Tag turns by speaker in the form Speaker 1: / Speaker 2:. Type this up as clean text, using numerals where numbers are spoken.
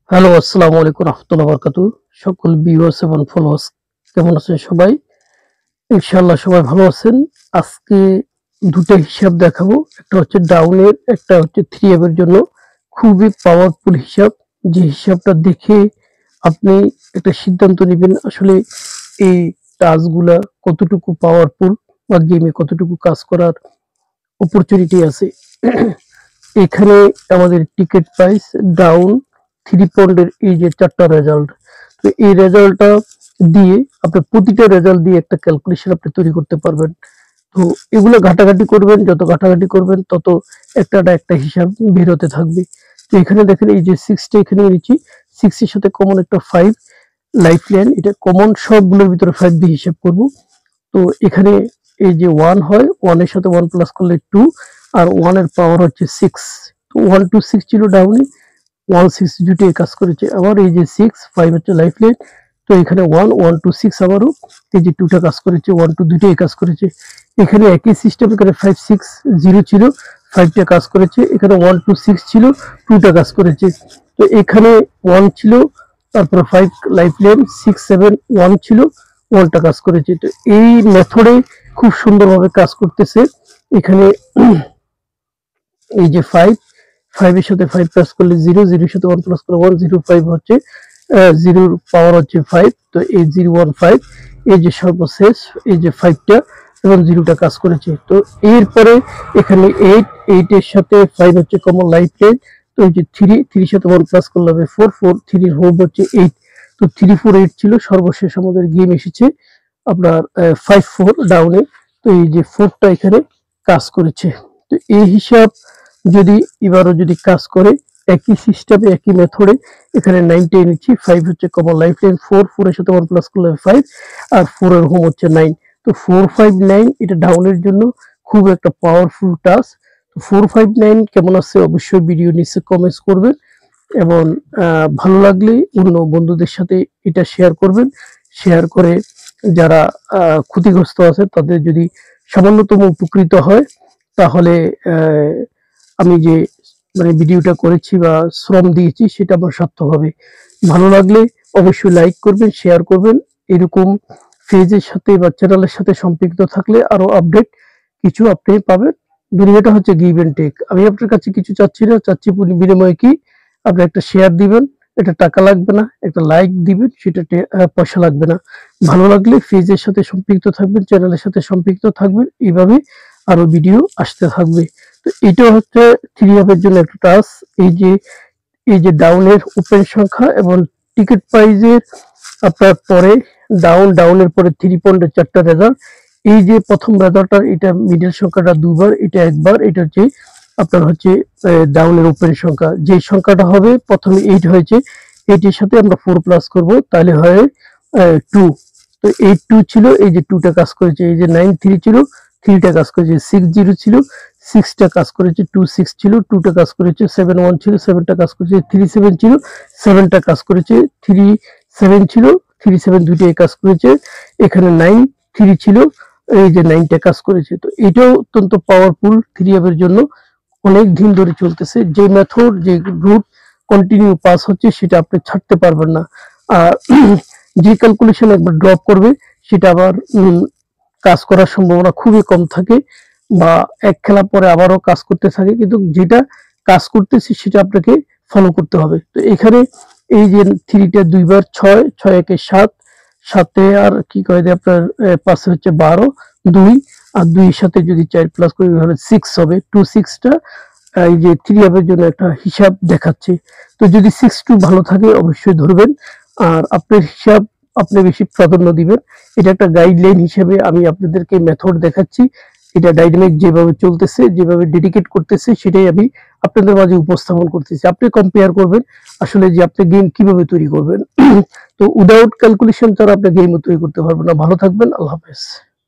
Speaker 1: Hello, আসসালামু আলাইকুম রহমতুল্লাহ বরকাতু। সকল ভিউয়ার্স এবং ফলোয়ার্স কেমন আছেন সবাই? ইনশাআল্লাহ সবাই ভালো আছেন। আজকে দুটো হিসাব দেখাবো। একটা হচ্ছে ডাউনের, একটা হচ্ছে 3F এর জন্য খুবই পাওয়ারফুল হিসাব। যে হিসাবটা দেখে আপনি একটা সিদ্ধান্ত নিবেন আসলে এই টাস্কগুলা কতটুকু পাওয়ারফুল বা গেমে কতটুকু কাজ করার অপরচুনিটি আছে। এখানে আমাদের টিকেট প্রাইস ডাউন 3 পয়েন্টের এই যে 4টা রেজাল্ট। তো এই রেজাল্টটা দিয়ে আপনি প্রতিটা রেজাল্ট দিয়ে একটা ক্যালকুলেশন আপনি তৈরি করতে পারবেন। তো এগুলো ঘাটাঘাটি করবেন, যত ঘাটাঘাটি করবেন তত একটা না একটা হিসাব বের হতে থাকবে। তো এখানে দেখেন এই যে 6 টা এখানে নিয়েছি, 6 এর সাথে কমন একটা 5 লাইফ লাইন, এটা কমন সবগুলোর ভিতরে 5 দিয়ে হিসাব করব। তো এখানে এই যে 1 হয়, 1 এর সাথে 1 প্লাস করলে 2 আর 1 এর পাওয়ার হচ্ছে 6। তো 1 2 6 ছিল ডাউনে, 1 6 দুটোই কাজ করেছে। আবার এই যে 6 5 হচ্ছে লাইফ লাইন। তো এখানে 1 1 2 6 আবারও এই যে 2 টা কাজ করেছে, 1 2 দুটোই কাজ করেছে। এখানে একই সিস্টেম, এখানে 5 6 0 ছিল, 5 টা কাজ করেছে। এখানে 1 2 6 ছিল, 2 টা কাজ করেছে। তো এখানে 1 ছিল, তারপরে 5 লাইফ লাইন, 6 7 1 ছিল, 1 টা কাজ করেছে। তো এই মেথডে খুব সুন্দরভাবে কাজ করতেছে। এখানে এই যে 5 এর সাথে 5 প্লাস করলে 0, 0 এর সাথে 1 প্লাস করলে 1, 0 5 হচ্ছে 0 এর পাওয়ার হচ্ছে 5। তো এই 0 1 5 এই যে সর্বশেষ এই যে 5 টা এবং 0 টা কাজ করেছে। তো এরপরে এখানে 8 এর সাথে 5 হচ্ছে কমন লাইফ লাইন। তো এই যে 3 এর সাথে 1 প্লাস করলে হবে 4 4 3 এর হোম হচ্ছে 8। তো 3 4 8 ছিল, সর্বশেষ আমাদের গেম এসেছে আপনার 5 4 ডাউনে। তো এই যে 4 টা এখানে কাজ করেছে। তো এই হিসাব যদি এবারও যদি কাজ করে একই সিস্টেমে একই মেথডে, এখানে 9 টা নিচ্ছি, 5 হচ্ছে কমন লাইফ লাইন, 4 4 এর সাথে 1 প্লাস করলে 5 আর 4 এর হোম হচ্ছে 9। তো 4 5 9 এটা ডাউনের জন্য খুব একটা পাওয়ারফুল টাস্ক। তো 4 5 9 কেমন আছে অবশ্যই ভিডিও নিচে কমেন্টস করবেন এবং ভালো লাগলে অন্য বন্ধুদের সাথে এটা শেয়ার করবেন। শেয়ার করে যারা ক্ষতিগ্রস্ত আছে তাদের যদি সামান্যতম উপকৃত হয়, তাহলে আমি যে মানে ভিডিওটা করেছি বা শ্রম দিয়েছি সেটা আমার সার্থক হবে। ভালো লাগলে অবশ্যই লাইক করবেন, শেয়ার করবেন। এরকম পেজের সাথে বা চ্যানেলের সাথে সম্পৃক্ত থাকলে আরো আপডেট কিছু আপনি পাবেন। দুনিয়াটা হচ্ছে গিভ এন্ড টেক। আমি আপনার কাছে কিছু চাচ্ছি না, চাচ্ছি বিনিময়ে কি আপনি একটা শেয়ার দিবেন, এটা টাকা লাগবে না, একটা লাইক দিবেন, সেটা পয়সা লাগবে না। ভালো লাগলে পেজের সাথে সম্পৃক্ত থাকবেন, চ্যানেলের সাথে সম্পৃক্ত থাকবেন, এইভাবে আরো ভিডিও আসতে থাকবে। তো এটা হচ্ছে 3F এর জন্য একটা টাস্ক। এই যে ডাউনের ওপেন সংখ্যা এবং টিকিট প্রাইজের আপনার পরে ডাউনের পরে 3 পয়েন্টের 4টা রেজাল্ট। এই যে প্রথম রেজাল্টটা, এটা মিডল সংখ্যাটা দুবার, এটা একবার, এটা হচ্ছে আপনার হচ্ছে ডাউনের ওপেন সংখ্যা। যে সংখ্যাটা হবে প্রথমে 8 হয়েছে, 8 এর সাথে আমরা 4 প্লাস করব, তাহলে হয় 2। তো 8 2 ছিল, এই যে 2 টা কাজ করেছে। এই যে 9 3 ছিল, 3 টা কাজ করেছে। 6 0 ছিল, 6 টা কাজ করেছে। 2 6 ছিল, 2 টা কাজ করেছে। 7 1 ছিল, 7 টা কাজ করেছে। 3 7 ছিল, 7 টা কাজ করেছে। 3 7 ছিল, 3 7 দুইটাই কাজ করেছে। এখানে 9 3 ছিল, এই যে 9 টা কাজ করেছে। তো এটাও অত্যন্ত পাওয়ারফুল 3F এর জন্য, অনেক দিন ধরে চলতেছে। যে মেথড, যে রুট কন্টিনিউ পাস হচ্ছে সেটা আপনি ছাড়তে পারবেন না। আর যে ক্যালকুলেশন একবার ড্রপ করবে সেটা আবার কাজ করার সম্ভাবনা খুবই কম থাকে, বা এক খেলা পরে আবারও কাজ করতে থাকে। কিন্তু যেটা কাজ করতেছি সেটা আপনাকে ফলো করতে হবে। তো এখানে এই যে 3 টা দুইবার 6, 6 একে 7, 7 আর কি করে দেয় আপনার 5 হচ্ছে 12, 2 আর 2 এর সাথে যদি 4 প্লাস করি তাহলে 6 হবে। 2 6 টা এই যে 3F এর জন্য একটা হিসাব দেখাচ্ছে। তো যদি 6 2 ভালো থাকে অবশ্যই ধরবেন, আর আপনার হিসাব আপনি বেশি প্রাধান্য দিবেন। এটা একটা গাইডলাইন হিসেবে আমি আপনাদেরকে মেথড দেখাচ্ছি। এটা ডাইনামিক যেভাবে চলতেছে, যেভাবে ডেডিকেট করতেছে, সেটাই আমি আপনাদের মাঝে উপস্থাপন করতেছি। আপনি কম্পেয়ার করবেন আসলে যে আপনি গেম কিভাবে তৈরি করবেন। তো উইদাউট ক্যালকুলেশন ছাড়া আপনি গেম তৈরি করতে পারবেন না। ভালো থাকবেন, আল্লাহ হাফেজ।